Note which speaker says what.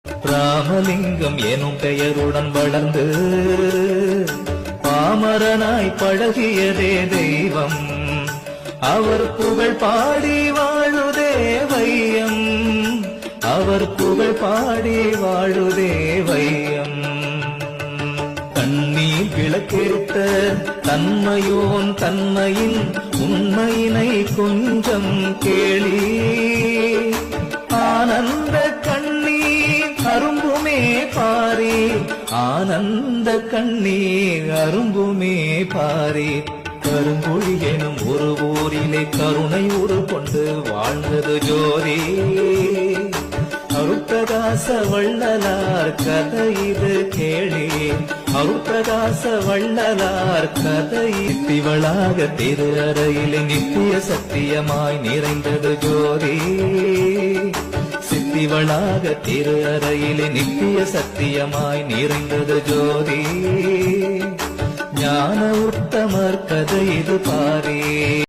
Speaker 1: ராமலிங்கம் எனும் பெயருடன் வளர்ந்து பாமரனாய் பழகியதே தெய்வம். அவர் புகழ் பாடி வாழுதே வையம். அவர் புகழ் பாடி வாழுதே வையம். கண்ணீர் விளக்கெடுத்த தன்மையோன் தன்மையின் உண்மையினை கொஞ்சம் கேளி. ஆனந்த கண்ணீர் அரும்புமே பாரி. ஆனந்த கண்ணீர் அரும்புமே பாரி. கரும்பொழி எனும் ஒரு ஊரிலே கருணை உரு கொண்டு வாழ்ந்தது ஜோதி. அருட்பிரகாச வள்ளலார் கதை இது கேளே. அருட்பிரகாச வள்ளலார் கதை திவளாக திரு அறையிலே நித்திய சத்தியமாய் நிறைந்தது ஜோதி. சித்திவளாக திரு அறையிலே நித்திய சத்தியமாய் நிறைந்தது ஜோதி. ஞான உத்தமர் கதை இது பாரே.